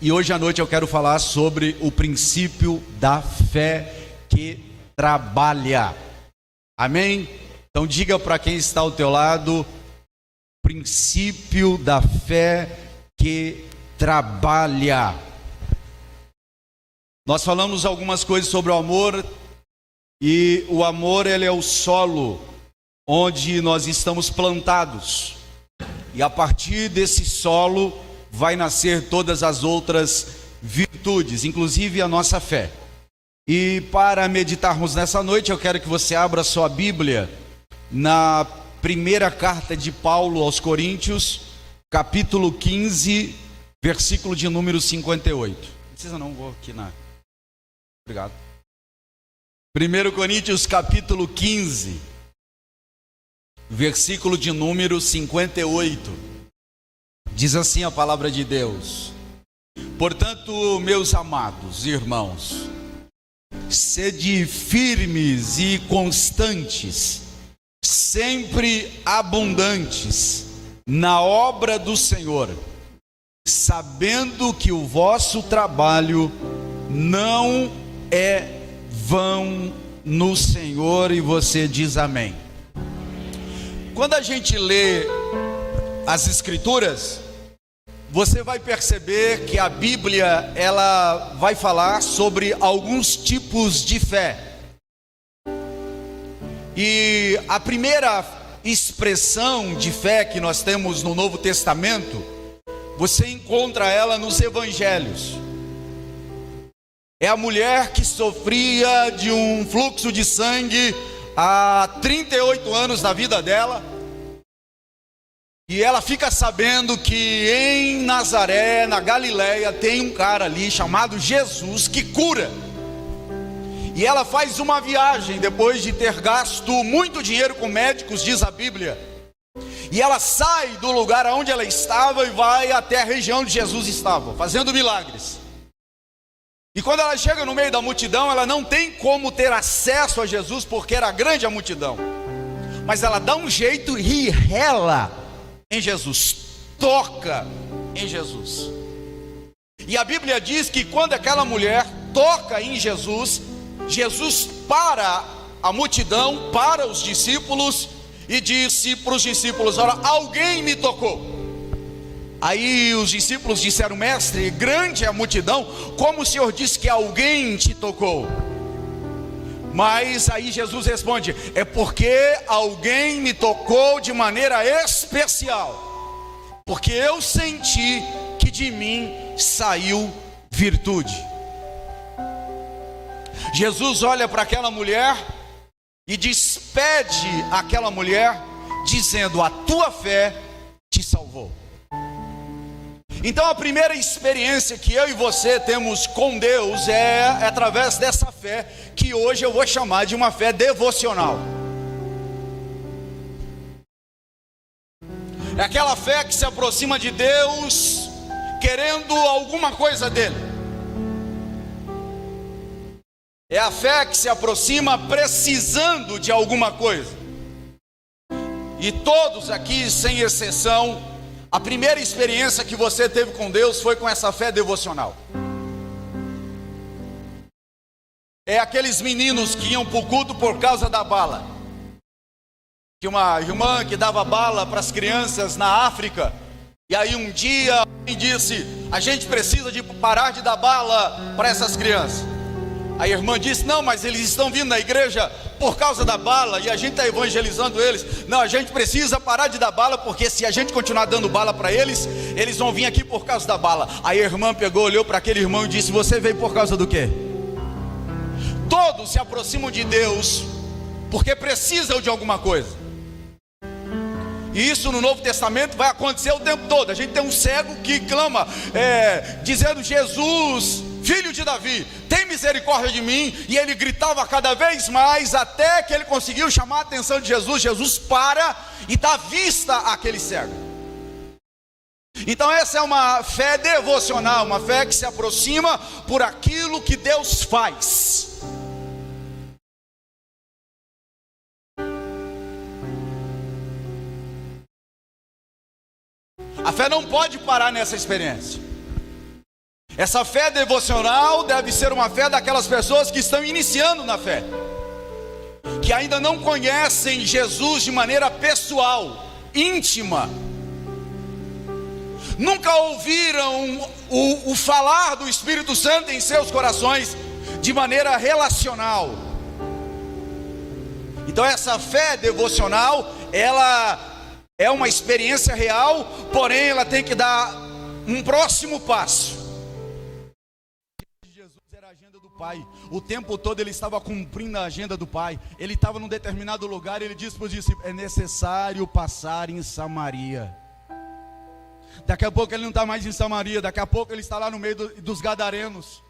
E hoje à noite eu quero falar sobre o princípio da fé que trabalha. Amém? Então diga para quem está ao teu lado: princípio da fé que trabalha. Nós falamos algumas coisas sobre o amor, e o amor, ele é o solo onde nós estamos plantados, e a partir desse solo vai nascer todas as outras virtudes, inclusive a nossa fé. E para meditarmos nessa noite, eu quero que você abra sua Bíblia na primeira carta de Paulo aos Coríntios, capítulo 15, versículo de número 58. Não precisa não, vou aqui na... Obrigado. 1 Coríntios capítulo 15, versículo de número 58. Diz assim a palavra de Deus: portanto, meus amados irmãos, sede firmes e constantes, sempre abundantes na obra do Senhor, sabendo que o vosso trabalho não é vão no Senhor. E você diz amém. Quando a gente lê as Escrituras, você vai perceber que a Bíblia, ela vai falar sobre alguns tipos de fé. E a primeira expressão de fé que nós temos no Novo Testamento, você encontra ela nos Evangelhos. É a mulher que sofria de um fluxo de sangue há 38 anos da vida dela. E ela fica sabendo que em Nazaré, na Galileia, tem um cara ali chamado Jesus que cura. E ela faz uma viagem depois de ter gasto muito dinheiro com médicos, diz a Bíblia. E ela sai do lugar onde ela estava e vai até a região onde Jesus estava, fazendo milagres. E quando ela chega no meio da multidão, ela não tem como ter acesso a Jesus, porque era grande a multidão. Mas ela dá um jeito e rela em Jesus, toca em Jesus. E a Bíblia diz que quando aquela mulher toca em Jesus, Jesus para a multidão, para os discípulos, e disse para os discípulos: olha, alguém me tocou. Aí os discípulos disseram: mestre, grande é a multidão, como o Senhor disse que alguém te tocou? Mas aí Jesus responde: é porque alguém me tocou de maneira especial, porque eu senti que de mim saiu virtude. Jesus olha para aquela mulher e despede aquela mulher, dizendo: a tua fé te salvou. Então a primeira experiência que eu e você temos com Deus é através dessa fé, que hoje eu vou chamar de uma fé devocional. É aquela fé que se aproxima de Deus querendo alguma coisa dele. É a fé que se aproxima precisando de alguma coisa. E todos aqui, sem exceção, a primeira experiência que você teve com Deus foi com essa fé devocional. É aqueles meninos que iam para o culto por causa da bala. Tinha uma irmã que dava bala para as crianças na África. E aí um dia alguém disse: a gente precisa de parar de dar bala para essas crianças. A irmã disse: não, mas eles estão vindo na igreja por causa da bala e a gente está evangelizando eles. Não, a gente precisa parar de dar bala, porque se a gente continuar dando bala para eles, eles vão vir aqui por causa da bala. Aí a irmã pegou, olhou para aquele irmão e disse: você veio por causa do quê? Todos se aproximam de Deus porque precisam de alguma coisa. E isso no Novo Testamento vai acontecer o tempo todo. A gente tem um cego que clama, dizendo: Jesus, filho de Davi, tem misericórdia de mim. E ele gritava cada vez mais, até que ele conseguiu chamar a atenção de Jesus. Jesus para e dá vista àquele cego. Então essa é uma fé devocional, uma fé que se aproxima por aquilo que Deus faz. A fé não pode parar nessa experiência. Essa fé devocional deve ser uma fé daquelas pessoas que estão iniciando na fé, que ainda não conhecem Jesus de maneira pessoal, íntima, nunca ouviram o falar do Espírito Santo em seus corações de maneira relacional. Então essa fé devocional, ela é uma experiência real, porém ela tem que dar um próximo passo. Jesus era a agenda do Pai, o tempo todo ele estava cumprindo a agenda do Pai. Ele estava num determinado lugar e ele disse para os discípulos: é necessário passar em Samaria. Daqui a pouco ele não está mais em Samaria, daqui a pouco ele está lá no meio dos gadarenos,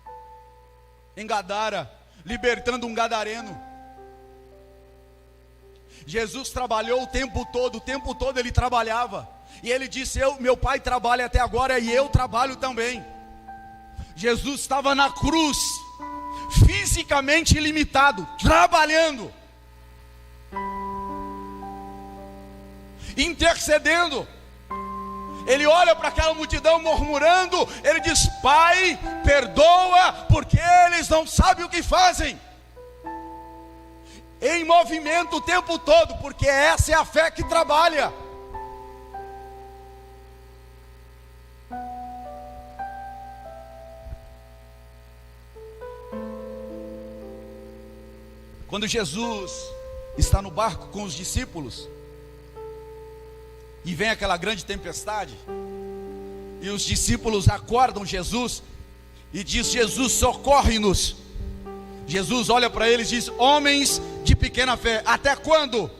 em Gadara, libertando um gadareno. Jesus trabalhou o tempo todo ele trabalhava, e ele disse: meu Pai trabalha até agora e eu trabalho também. Jesus estava na cruz, fisicamente ilimitado, trabalhando, intercedendo. Ele olha para aquela multidão murmurando, ele diz: Pai, perdoa, porque eles não sabem o que fazem. Em movimento o tempo todo, porque essa é a fé que trabalha. Quando Jesus está no barco com os discípulos, e vem aquela grande tempestade, e os discípulos acordam Jesus, e diz: Jesus, socorre-nos. Jesus olha para eles e diz: homens de pequena fé, até quando?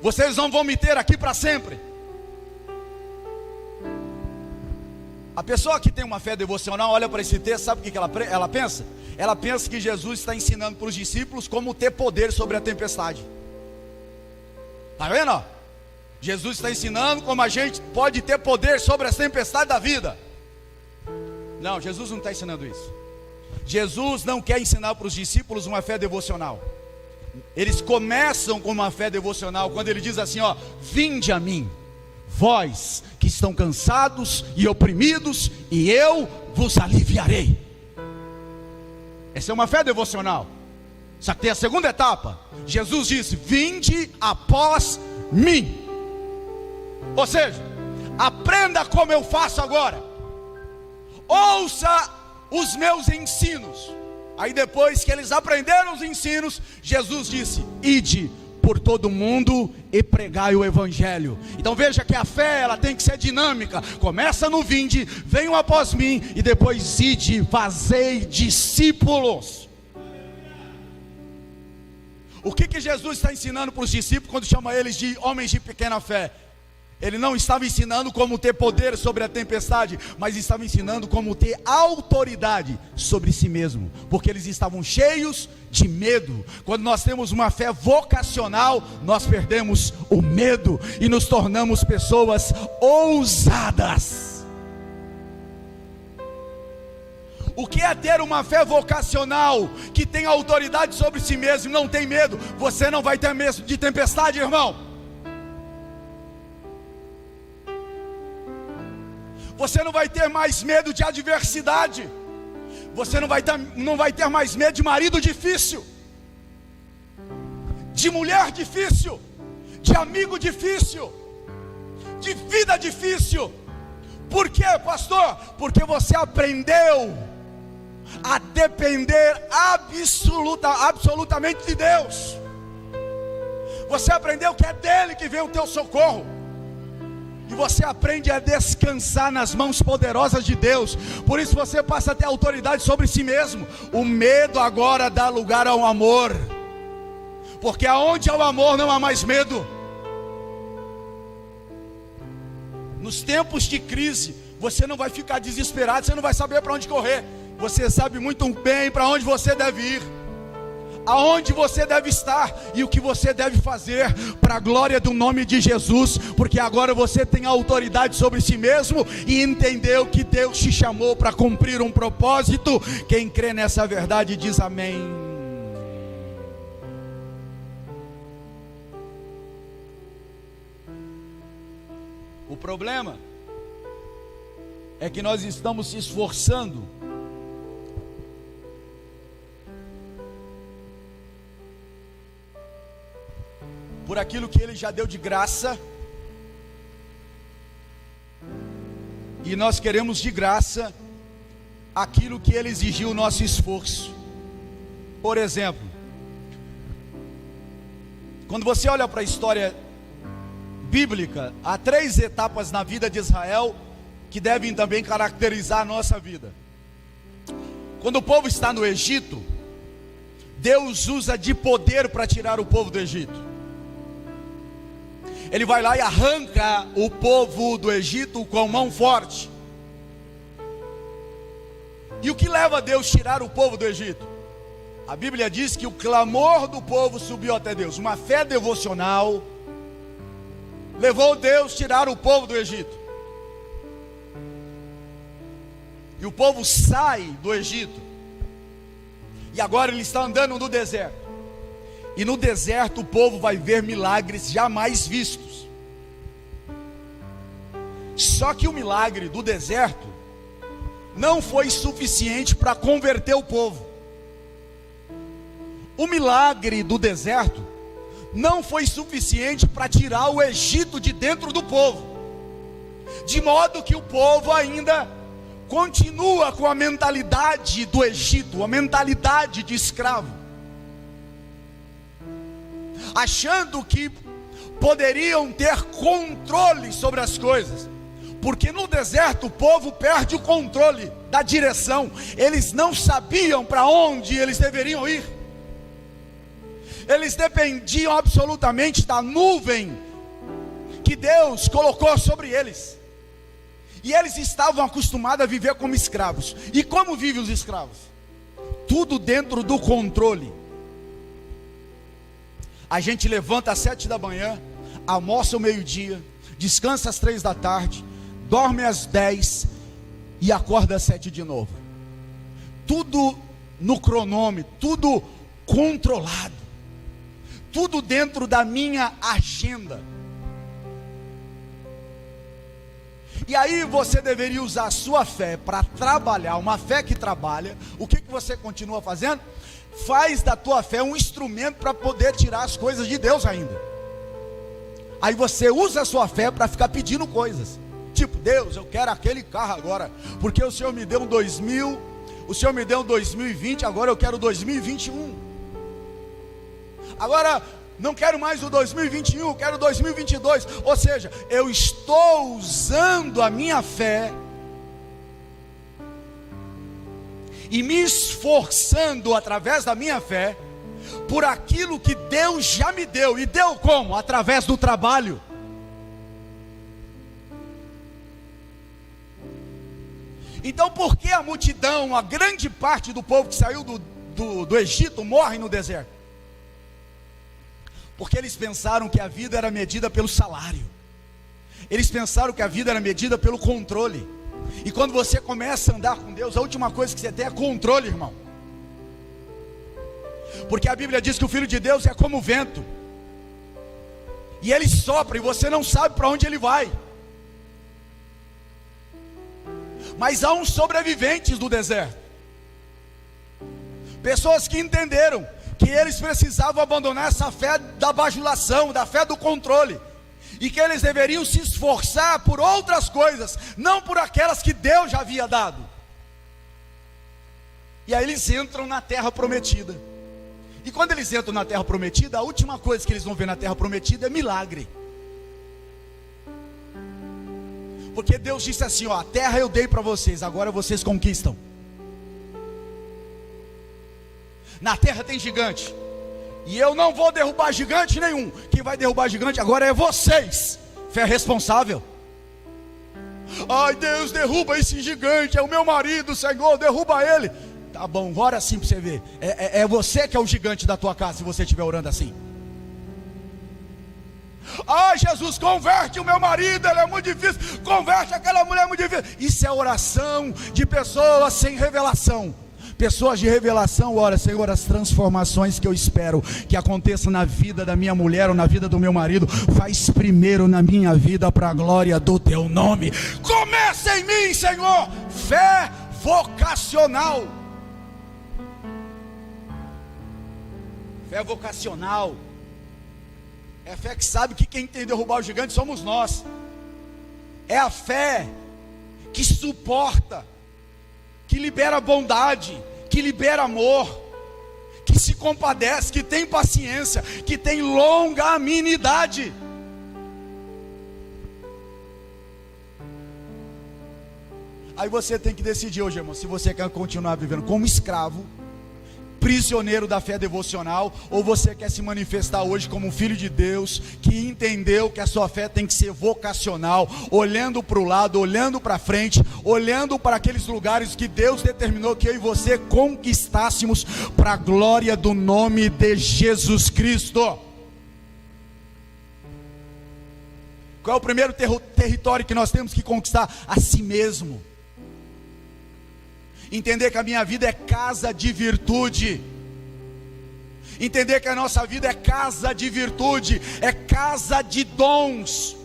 Vocês não vão me ter aqui para sempre? A pessoa que tem uma fé devocional olha para esse texto, sabe o que ela pensa? Ela pensa que Jesus está ensinando para os discípulos como ter poder sobre a tempestade. Está vendo? Jesus está ensinando como a gente pode ter poder sobre as tempestades da vida. Não, Jesus não está ensinando isso. Jesus não quer ensinar para os discípulos uma fé devocional. Eles começam com uma fé devocional quando ele diz assim: vinde a mim, vós que estão cansados e oprimidos, e eu vos aliviarei. Essa é uma fé devocional. Só que tem a segunda etapa. Jesus disse: vinde após mim. Ou seja, aprenda como eu faço agora, ouça os meus ensinos. Aí depois que eles aprenderam os ensinos, Jesus disse: ide por todo mundo e pregai o evangelho. Então veja que a fé, ela tem que ser dinâmica. Começa no vinde, venham após mim, e depois ide, fazei discípulos. O que Jesus está ensinando para os discípulos quando chama eles de homens de pequena fé? Ele não estava ensinando como ter poder sobre a tempestade, mas estava ensinando como ter autoridade sobre si mesmo, porque eles estavam cheios de medo. Quando nós temos uma fé vocacional, nós perdemos o medo e nos tornamos pessoas ousadas. O que é ter uma fé vocacional que tem autoridade sobre si mesmo e não tem medo? Você não vai ter medo de tempestade, irmão. Você não vai ter mais medo de adversidade. Você não vai ter mais medo de marido difícil, de mulher difícil, de amigo difícil, de vida difícil. Por quê, pastor? Porque você aprendeu a depender absolutamente de Deus. Você aprendeu que é dele que vem o teu socorro. E você aprende a descansar nas mãos poderosas de Deus. Por isso você passa a ter autoridade sobre si mesmo. O medo agora dá lugar ao amor, porque aonde há o amor não há mais medo. Nos tempos de crise, você não vai ficar desesperado, você não vai saber para onde correr. Você sabe muito bem para onde você deve ir, aonde você deve estar e o que você deve fazer para a glória do nome de Jesus, porque agora você tem autoridade sobre si mesmo e entendeu que Deus te chamou para cumprir um propósito. Quem crê nessa verdade diz amém. O problema é que nós estamos se esforçando por aquilo que Ele já deu de graça, e nós queremos de graça aquilo que Ele exigiu o nosso esforço. Por exemplo, quando você olha para a história bíblica, há 3 etapas na vida de Israel que devem também caracterizar a nossa vida. Quando o povo está no Egito, Deus usa de poder para tirar o povo do Egito. Ele vai lá e arranca o povo do Egito com mão forte. E o que leva a Deus a tirar o povo do Egito? A Bíblia diz que o clamor do povo subiu até Deus. Uma fé devocional levou Deus a tirar o povo do Egito. E o povo sai do Egito. E agora ele está andando no deserto. E no deserto o povo vai ver milagres jamais vistos. Só que o milagre do deserto não foi suficiente para converter o povo. O milagre do deserto não foi suficiente para tirar o Egito de dentro do povo. De modo que o povo ainda continua com a mentalidade do Egito, a mentalidade de escravo, achando que poderiam ter controle sobre as coisas, porque no deserto o povo perde o controle da direção. Eles não sabiam para onde eles deveriam ir. Eles dependiam absolutamente da nuvem que Deus colocou sobre eles, e eles estavam acostumados a viver como escravos. E como vivem os escravos? Tudo dentro do controle. A gente levanta às 7 da manhã, almoça ao meio-dia, descansa às 3 da tarde, dorme às 10 e acorda às 7 de novo. Tudo no cronômetro, tudo controlado, tudo dentro da minha agenda. E aí você deveria usar a sua fé para trabalhar, uma fé que trabalha. O que você continua fazendo? Faz da tua fé um instrumento para poder tirar as coisas de Deus ainda. Aí você usa a sua fé para ficar pedindo coisas. Tipo, Deus, eu quero aquele carro agora, porque o Senhor me deu um 2000, o Senhor me deu um 2020, agora eu quero 2021. Agora, não quero mais o 2021, eu quero 2022. Ou seja, eu estou usando a minha fé e me esforçando através da minha fé por aquilo que Deus já me deu. E deu como? Através do trabalho. Então por que a multidão, a grande parte do povo que saiu do Egito morre no deserto? Porque eles pensaram que a vida era medida pelo salário. Eles pensaram que a vida era medida pelo controle. E quando você começa a andar com Deus, a última coisa que você tem é controle, irmão. Porque a Bíblia diz que o Filho de Deus é como o vento, e ele sopra e você não sabe para onde ele vai. Mas há uns sobreviventes do deserto, pessoas que entenderam que eles precisavam abandonar essa fé da bajulação, da fé do controle, e que eles deveriam se esforçar por outras coisas, não por aquelas que Deus já havia dado. E aí eles entram na terra prometida. E quando eles entram na terra prometida, a última coisa que eles vão ver na terra prometida é milagre. Porque Deus disse assim, ó, a terra eu dei para vocês, agora vocês conquistam. Na terra tem gigante, e eu não vou derrubar gigante nenhum. Quem vai derrubar gigante agora é vocês. Fé responsável. Ai Deus, derruba esse gigante, é o meu marido, Senhor, derruba ele. Tá bom, ora assim para você ver. É você que é o gigante da tua casa, se você estiver orando assim. Ai Jesus, converte o meu marido, ele é muito difícil. Converte aquela mulher, é muito difícil. Isso é oração de pessoas sem revelação. Pessoas de revelação, ora, Senhor, as transformações que eu espero que aconteçam na vida da minha mulher ou na vida do meu marido, faz primeiro na minha vida para a glória do teu nome. Começa em mim, Senhor. Fé vocacional. Fé vocacional é a fé que sabe que quem tem que derrubar o gigante somos nós. É a fé que suporta, que libera bondade, que libera amor, que se compadece, que tem paciência, que tem longanimidade. Aí você tem que decidir hoje, irmão, se você quer continuar vivendo como escravo, prisioneiro da fé devocional, ou você quer se manifestar hoje como um filho de Deus, que entendeu que a sua fé tem que ser vocacional, olhando para o lado, olhando para frente, olhando para aqueles lugares que Deus determinou que eu e você conquistássemos, para a glória do nome de Jesus Cristo. Qual é o primeiro território que nós temos que conquistar? A si mesmo. Entender que a minha vida é casa de virtude. Entender que a nossa vida é casa de virtude, é casa de dons.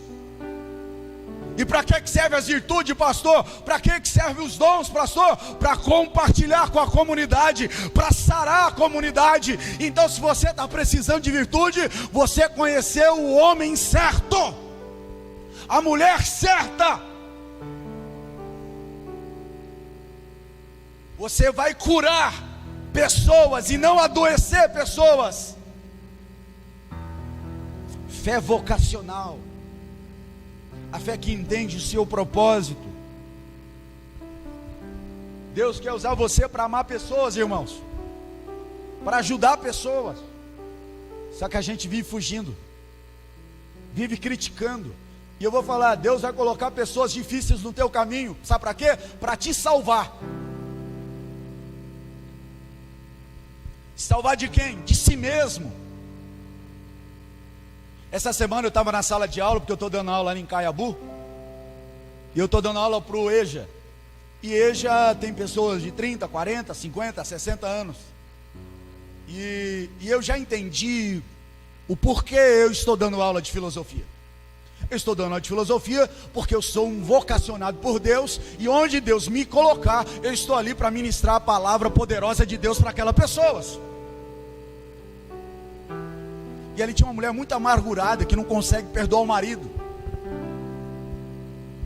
E para que serve as virtudes, pastor? Para que servem os dons, pastor? Para compartilhar com a comunidade, para sarar a comunidade. Então, se você está precisando de virtude, você conheceu o homem certo, a mulher certa. Você vai curar pessoas e não adoecer pessoas. Fé vocacional, a fé que entende o seu propósito. Deus quer usar você para amar pessoas, irmãos, para ajudar pessoas. Só que a gente vive fugindo, vive criticando. E eu vou falar, Deus vai colocar pessoas difíceis no teu caminho. Sabe para quê? Para te salvar. Salvar de quem? De si mesmo. Essa semana eu estava na sala de aula, porque eu estou dando aula lá em Caiabu, e eu estou dando aula para o EJA. E EJA tem pessoas de 30, 40, 50, 60 anos. E eu já entendi o porquê eu estou dando aula de filosofia. Eu estou dando aula de filosofia porque eu sou um vocacionado por Deus, e onde Deus me colocar, eu estou ali para ministrar a palavra poderosa de Deus para aquelas pessoas. E ali tinha uma mulher muito amargurada, que não consegue perdoar o marido,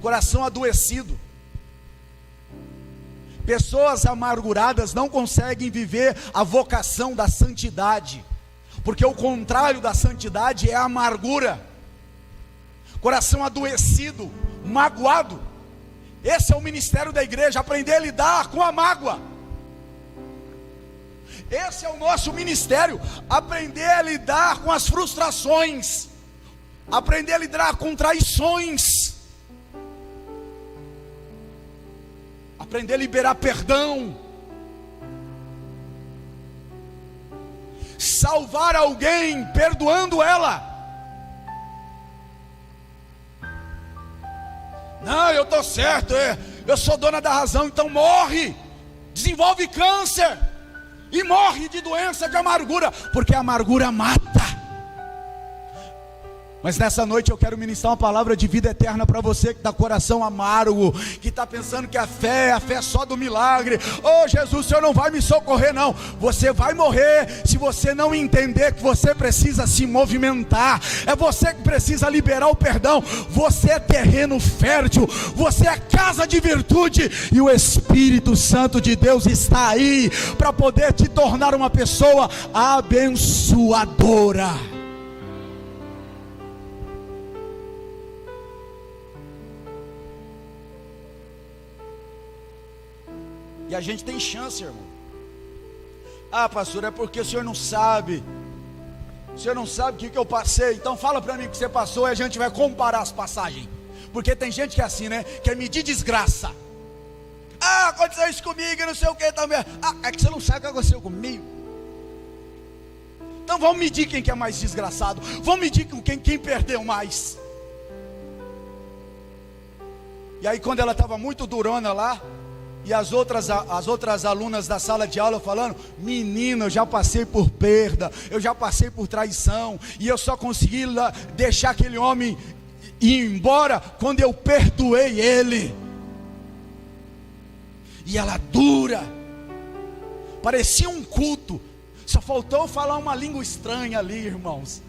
coração adoecido. Pessoas amarguradas não conseguem viver a vocação da santidade, porque o contrário da santidade é a amargura. Coração adoecido, magoado. Esse é o ministério da igreja, aprender a lidar com a mágoa. Esse é o nosso ministério, aprender a lidar com as frustrações, aprender a lidar com traições, aprender a liberar perdão, salvar alguém perdoando ela. Não, eu estou certo, eu sou dona da razão, então morre, desenvolve câncer e morre de doença, de amargura, porque a amargura mata. Mas nessa noite eu quero ministrar uma palavra de vida eterna para você que está coração amargo, que está pensando que a fé é só do milagre. Oh Jesus, o Senhor não vai me socorrer não. Você vai morrer se você não entender que você precisa se movimentar. É você que precisa liberar o perdão. Você é terreno fértil, você é casa de virtude, e o Espírito Santo de Deus está aí para poder te tornar uma pessoa abençoadora. E a gente tem chance, irmão. Ah, pastor, é porque o senhor não sabe. O senhor não sabe o que eu passei. Então fala para mim o que você passou e a gente vai comparar as passagens. Porque tem gente que é assim, né? Quer medir desgraça. Ah, aconteceu isso comigo, não sei o que também. Ah, é que você não sabe o que aconteceu comigo. Então vamos medir quem que é mais desgraçado. Vamos medir com quem perdeu mais. E aí quando ela estava muito durona lá, E as outras alunas da sala de aula falando: menina, eu já passei por perda, eu já passei por traição, e eu só consegui deixar aquele homem ir embora quando eu perdoei ele. E ela dura, parecia um culto, só faltou falar uma língua estranha ali, irmãos.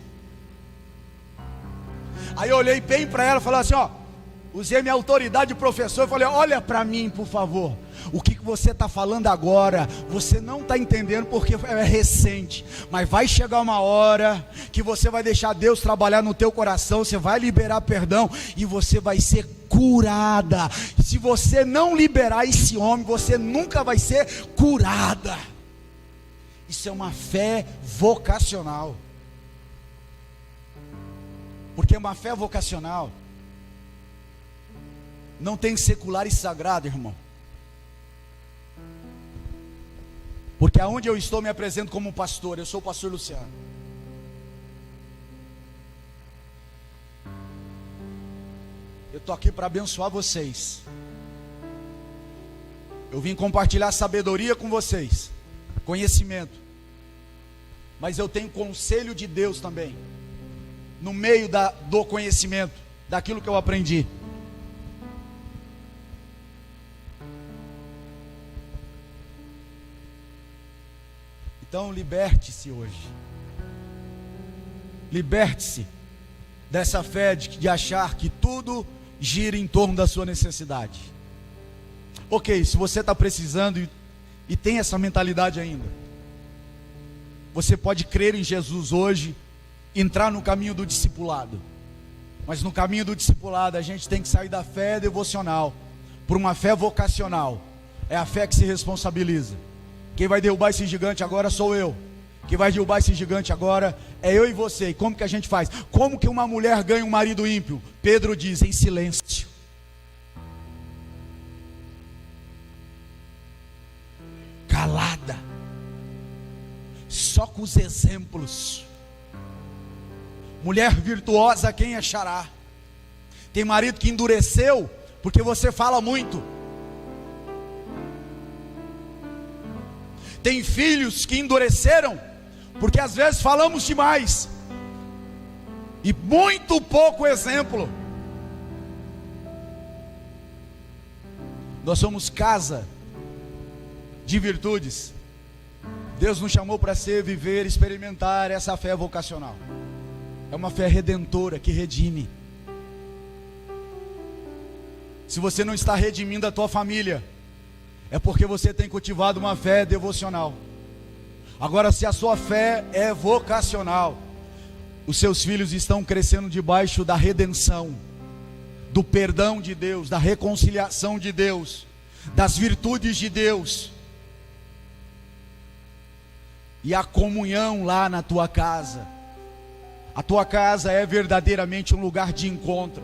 Aí eu olhei bem para ela e falei assim, ó, usei minha autoridade de professor e falei: olha para mim, por favor. O que você está falando agora, você não está entendendo porque é recente, mas vai chegar uma hora que você vai deixar Deus trabalhar no teu coração, você vai liberar perdão e você vai ser curada. Se você não liberar esse homem, você nunca vai ser curada. Isso é uma fé vocacional. Porque uma fé vocacional não tem secular e sagrado, irmão. Porque aonde eu estou me apresento como pastor, eu sou o pastor Luciano. Eu estou aqui para abençoar vocês. Eu vim compartilhar sabedoria com vocês, conhecimento. Mas eu tenho conselho de Deus também, no meio do conhecimento, daquilo que eu aprendi. Então liberte-se hoje. Liberte-se dessa fé de achar que tudo gira em torno da sua necessidade. Ok, se você está precisando e tem essa mentalidade ainda, você pode crer em Jesus hoje, entrar no caminho do discipulado. Mas no caminho do discipulado a gente tem que sair da fé devocional por uma fé vocacional. É a fé que se responsabiliza. Quem vai derrubar esse gigante agora sou eu. Quem vai derrubar esse gigante agora é eu e você. E como que a gente faz? Como que uma mulher ganha um marido ímpio? Pedro diz: em silêncio. Calada. Só com os exemplos. Mulher virtuosa quem achará? Tem marido que endureceu porque você fala muito. Tem filhos que endureceram porque às vezes falamos demais e muito pouco exemplo. Nós somos casa de virtudes. Deus nos chamou para ser, viver, experimentar essa fé vocacional. É uma fé redentora que redime. Se você não está redimindo a tua família, é porque você tem cultivado uma fé devocional. Agora, se a sua fé é vocacional, os seus filhos estão crescendo debaixo da redenção, do perdão de Deus, da reconciliação de Deus, das virtudes de Deus. E a comunhão lá na tua casa. A tua casa é verdadeiramente um lugar de encontro.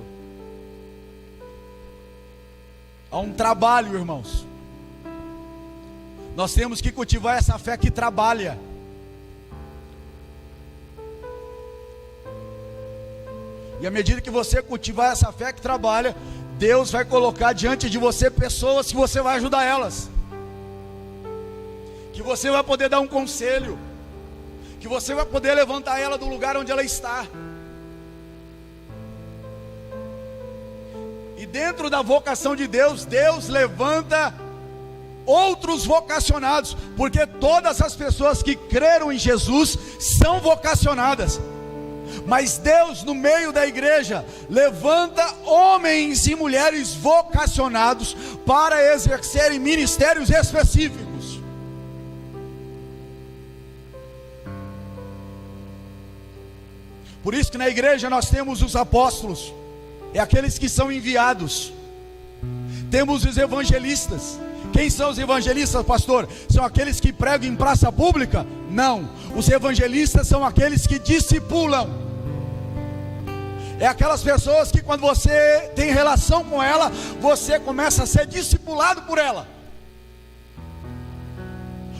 Há um trabalho, irmãos. Nós temos que cultivar essa fé que trabalha. E à medida que você cultivar essa fé que trabalha, Deus vai colocar diante de você pessoas que você vai ajudar elas, que você vai poder dar um conselho, que você vai poder levantar ela do lugar onde ela está. E dentro da vocação de Deus, Deus levanta outros vocacionados, porque todas as pessoas que creram em Jesus são vocacionadas. Mas Deus, no meio da igreja, levanta homens e mulheres vocacionados para exercerem ministérios específicos. Por isso que na igreja nós temos os apóstolos, é aqueles que são enviados. Temos os evangelistas. Quem são os evangelistas, pastor? São aqueles que pregam em praça pública? Não. Os evangelistas são aqueles que discipulam. É aquelas pessoas que quando você tem relação com ela, você começa a ser discipulado por ela.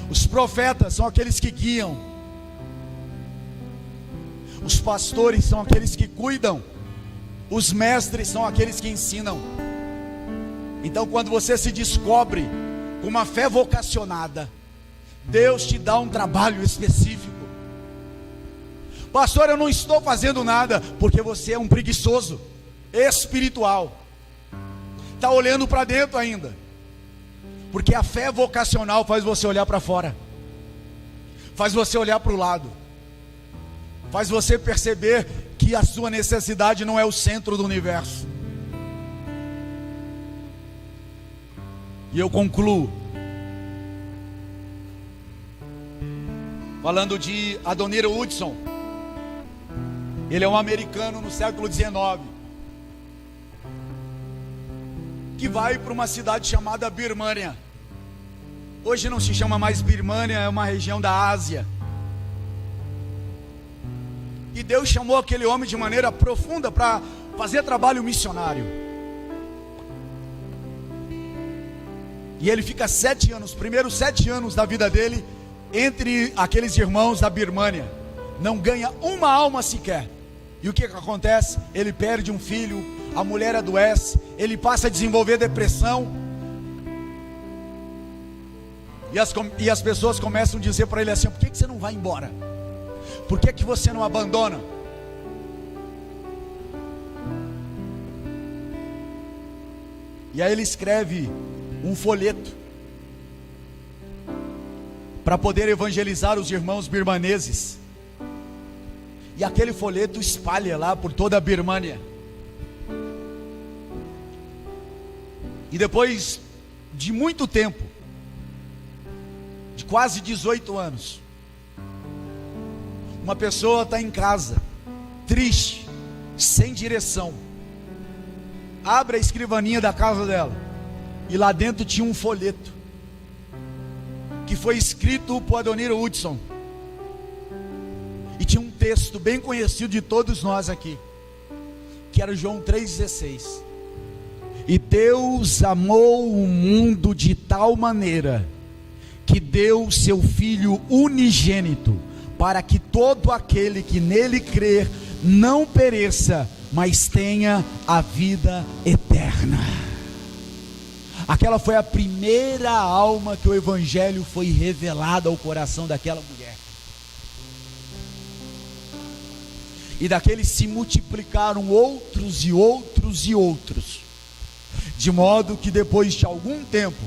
Os profetas são aqueles que guiam. Os pastores são aqueles que cuidam. Os mestres são aqueles que ensinam. Então quando você se descobre com uma fé vocacionada, Deus te dá um trabalho específico. Pastor, eu não estou fazendo nada, porque você é um preguiçoso espiritual, está olhando para dentro ainda, porque a fé vocacional faz você olhar para fora, faz você olhar para o lado, faz você perceber que a sua necessidade não é o centro do universo. E eu concluo falando de Adoniram Hudson. Ele é um americano no século XIX, que vai para uma cidade chamada Birmânia. Hoje não se chama mais Birmânia, é uma região da Ásia. E Deus chamou aquele homem de maneira profunda para fazer trabalho missionário. E ele fica 7 anos, os primeiros 7 anos da vida dele, entre aqueles irmãos da Birmânia. Não ganha uma alma sequer. E o que acontece? Ele perde um filho, a mulher adoece, ele passa a desenvolver depressão. E as pessoas começam a dizer para ele assim: por que você não vai embora? Por que você não abandona? E aí ele escreve um folheto para poder evangelizar os irmãos birmaneses. E aquele folheto espalha lá por toda a Birmânia. E depois de muito tempo, de quase 18 anos, uma pessoa está em casa, triste, sem direção. Abre a escrivaninha da casa dela, e lá dentro tinha um folheto que foi escrito por Adoniram Hudson. E tinha um texto bem conhecido de todos nós aqui, que era João 3,16. E Deus amou o mundo de tal maneira que deu seu Filho unigênito, para que todo aquele que nele crer não pereça, mas tenha a vida eterna. Aquela foi a primeira alma que o evangelho foi revelado ao coração daquela mulher. E daqueles se multiplicaram outros e outros e outros, de modo que depois de algum tempo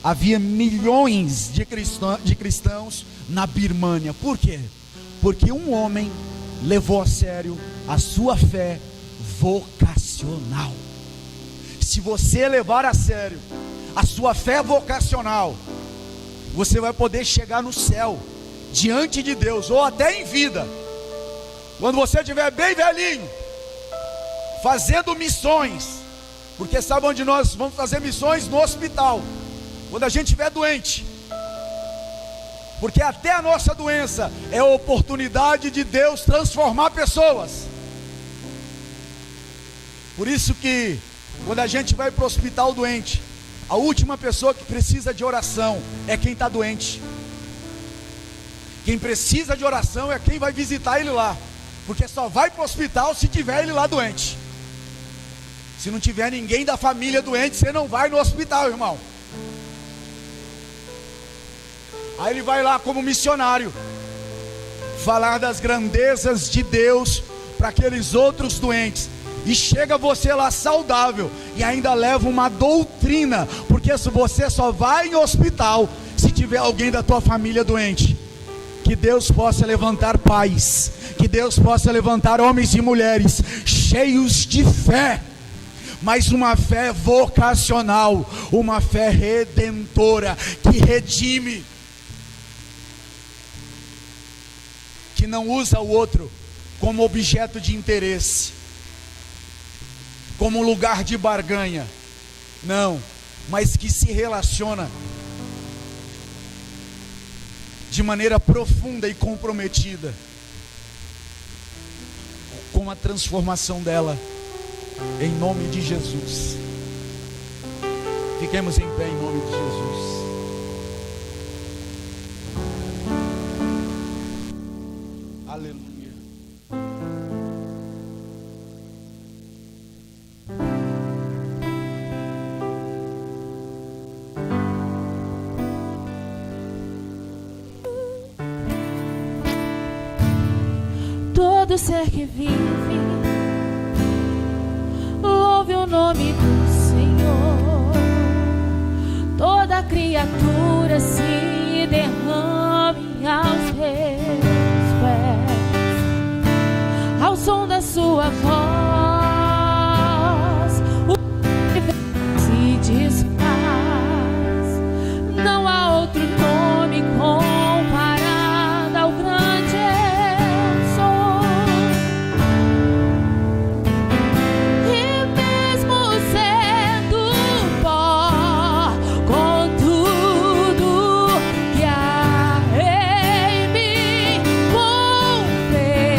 havia milhões de cristãos na Birmânia. Por quê? Porque um homem levou a sério a sua fé vocacional. Se você levar a sério a sua fé vocacional, você vai poder chegar no céu, diante de Deus, ou até em vida, quando você estiver bem velhinho, fazendo missões. Porque sabe onde nós vamos fazer missões? No hospital, quando a gente estiver doente. Porque até a nossa doença é a oportunidade de Deus transformar pessoas. Por isso que quando a gente vai para o hospital doente, a última pessoa que precisa de oração é quem está doente. Quem precisa de oração é quem vai visitar ele lá, porque só vai para o hospital se tiver ele lá doente. Se não tiver ninguém da família doente, você não vai no hospital, irmão. Aí ele vai lá como missionário, falar das grandezas de Deus para aqueles outros doentes. E chega você lá saudável e ainda leva uma doutrina, porque se você só vai em hospital se tiver alguém da tua família doente. Que Deus possa levantar pais, que Deus possa levantar homens e mulheres cheios de fé, mas uma fé vocacional, uma fé redentora, que redime, que não usa o outro como objeto de interesse, como lugar de barganha, não, mas que se relaciona de maneira profunda e comprometida com a transformação dela, em nome de Jesus. Fiquemos em pé em nome de Jesus. Aleluia. ser que vive, louve o nome do Senhor. Toda criatura se derrame aos teus pés, ao som da sua voz, o universo se desfaz. Não há outro nome comparado ao grande eu sou. E mesmo sendo pó, com tudo que há em mim, confessarei.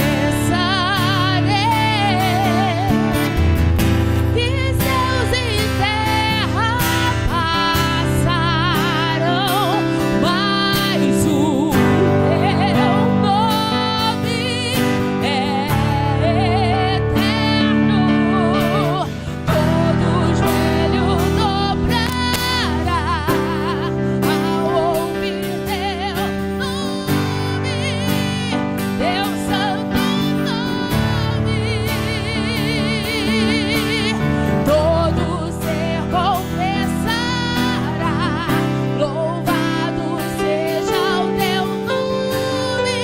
E céus e terra passarão, mas o teu nome é eterno. Todo joelho dobrará ao ouvir teu nome, teu santo nome. Todo ser confessará, louvado seja o teu nome,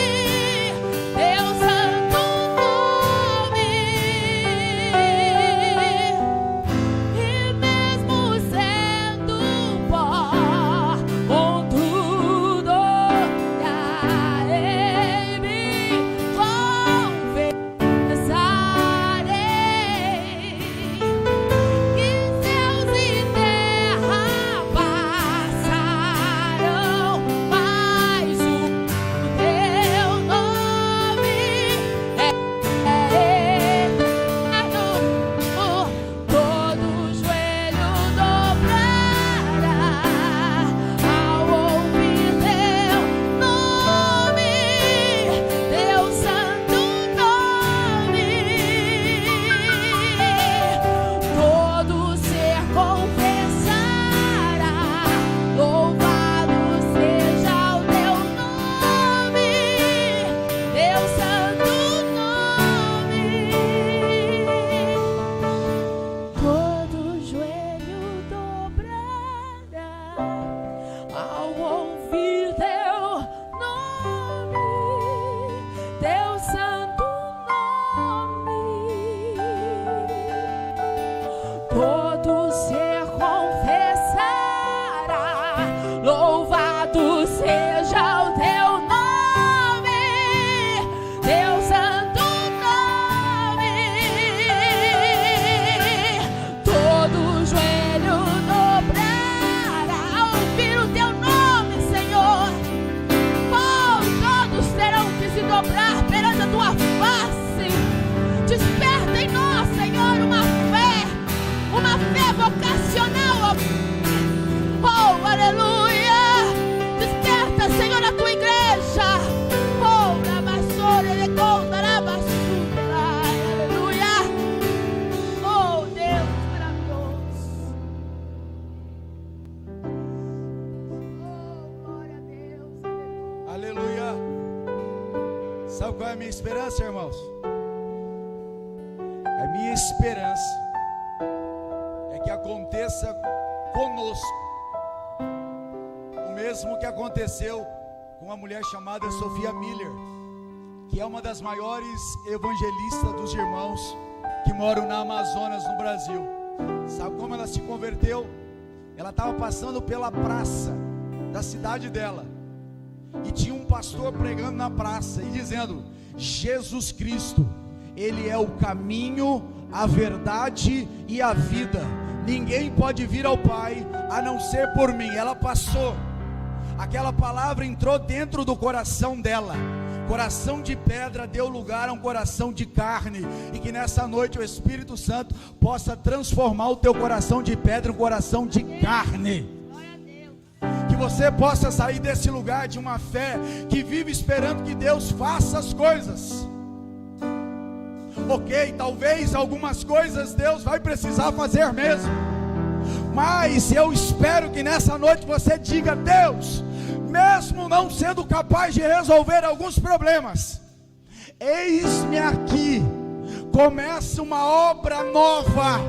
teu santo nome. E mesmo sendo pó, com tudo que há em mim, confessarei. E céus e terra passarão, mas o teu nome é eterno. Todo joelho dobrará ao ouvir teu nome, teu santo nome. Todo ser confessará, louvado seja o teu nome, teu santo nome. Todo joelho dobrará ao ouvir teu nome, teu santo nome. Todo ser confessará, louvado seja o teu nome, teu santo nome. Todo joelho dobrará ao ouvir o teu nome, Senhor. Oh, todos terão que se dobrar perante a tua face. Desperta em nós, Senhor, uma fé vocacional. Oh, aleluia. Desperta, Senhor, a tua igreja. Oh, rabassore de conta, rabassura. Aleluia. Oh, Deus maravilhoso. Oh, glória a Deus. Aleluia. Sabe qual é a minha esperança, irmãos? A minha esperança é que aconteça conosco o mesmo que aconteceu com uma mulher chamada Sophia Miller, que é uma das maiores evangelistas dos irmãos que moram na Amazonas, no Brasil. Sabe como ela se converteu? Ela estava passando pela praça da cidade dela e tinha um pastor pregando na praça e dizendo: Jesus Cristo, Ele é o caminho, a verdade e a vida. Ninguém pode vir ao Pai a não ser por mim. Ela passou, aquela palavra entrou dentro do coração dela. Coração de pedra deu lugar a um coração de carne. E que nessa noite o Espírito Santo possa transformar o teu coração de pedra em um coração de carne. Que você possa sair desse lugar de uma fé que vive esperando que Deus faça as coisas. Ok, talvez algumas coisas Deus vai precisar fazer mesmo, mas eu espero que nessa noite você diga: Deus, mesmo não sendo capaz de resolver alguns problemas, eis-me aqui, começa uma obra nova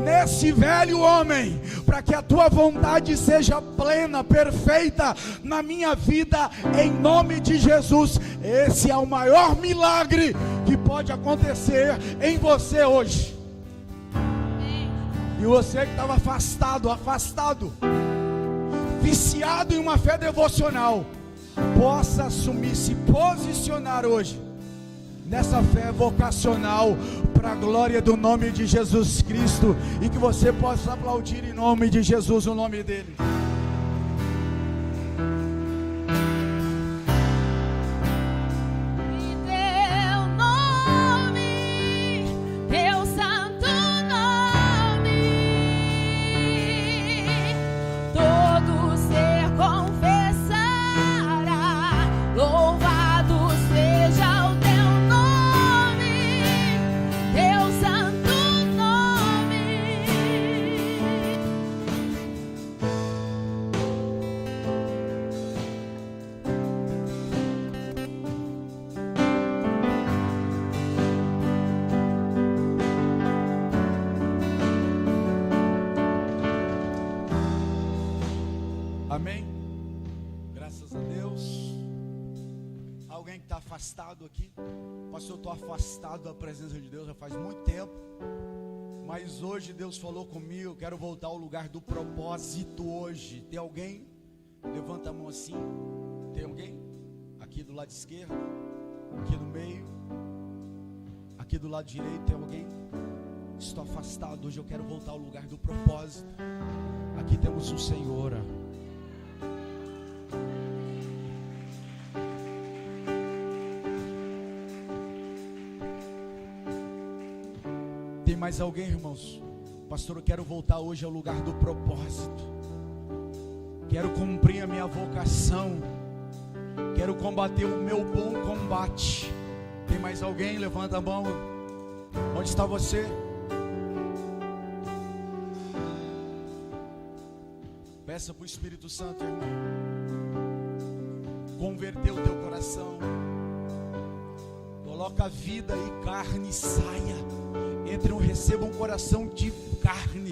nesse velho homem, para que a tua vontade seja plena, perfeita na minha vida, em nome de Jesus. Esse é o maior milagre que pode acontecer em você hoje. E você que estava afastado, viciado em uma fé devocional, possa assumir, se posicionar hoje nessa fé vocacional, para a glória do nome de Jesus Cristo, e que você possa aplaudir em nome de Jesus o nome dele. Amém? Graças a Deus. Alguém que está afastado aqui? Pastor, eu estou afastado da presença de Deus já faz muito tempo, mas hoje Deus falou comigo, eu quero voltar ao lugar do propósito hoje. Tem alguém? Levanta a mão assim. Tem alguém? Aqui do lado esquerdo, aqui no meio, aqui do lado direito. Tem alguém? Estou afastado, hoje eu quero voltar ao lugar do propósito. Aqui temos o Senhor. Tem mais alguém, irmãos? Pastor, eu quero voltar hoje ao lugar do propósito. Quero cumprir a minha vocação. Quero combater o meu bom combate. Tem mais alguém? Levanta a mão. Onde está você? Peça para o Espírito Santo, irmão, converter o teu coração. Coloca vida e carne, saia. Receba um coração de carne.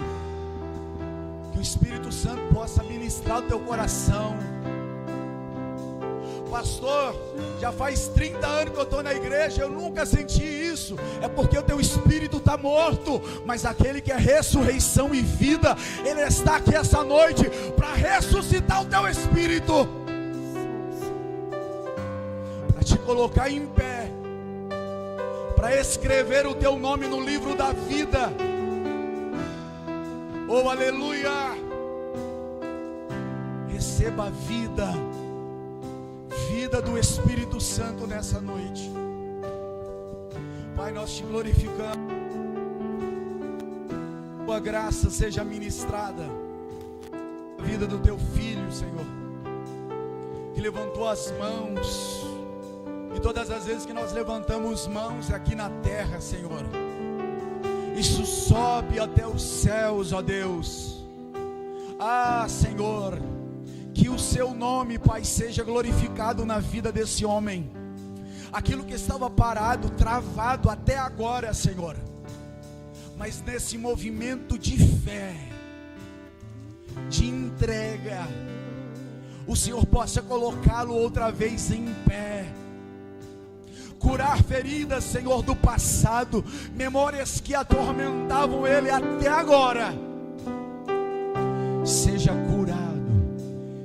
Que o Espírito Santo possa ministrar o teu coração. Pastor, já faz 30 anos que eu estou na igreja, eu nunca senti isso. É porque o teu espírito está morto. Mas aquele que é ressurreição e vida, ele está aqui essa noite para ressuscitar o teu espírito, para te colocar em pé, para escrever o teu nome no livro da vida. Oh, aleluia! Receba a vida do Espírito Santo nessa noite. Pai, nós te glorificamos. Tua graça seja ministrada na vida do teu filho, Senhor, que levantou as mãos. E todas as vezes que nós levantamos mãos aqui na terra, Senhor, isso sobe até os céus, ó Deus. Ah, Senhor, que o seu nome, Pai, seja glorificado na vida desse homem. Aquilo que estava parado, travado até agora, Senhor, mas nesse movimento de fé, de entrega, o Senhor possa colocá-lo outra vez em pé. Curar feridas, Senhor, do passado, memórias que atormentavam ele até agora. Seja curado,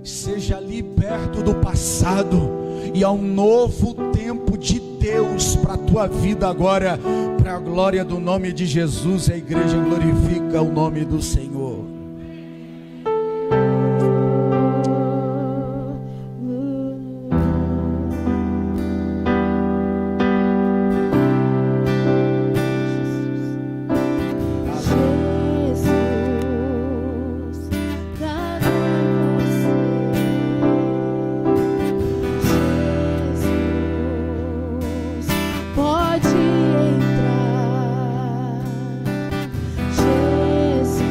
seja liberto do passado, e há um novo tempo de Deus para a tua vida agora, para a glória do nome de Jesus. A igreja glorifica o nome do Senhor. Pode entrar, Jesus.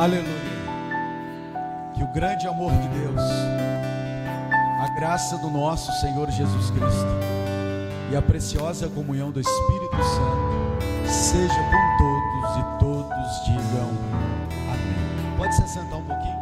Aleluia. Que o grande amor de Deus, a graça do nosso Senhor Jesus Cristo e a preciosa comunhão do Espírito Santo seja com todos e todos digam amém. Pode se assentar um pouquinho.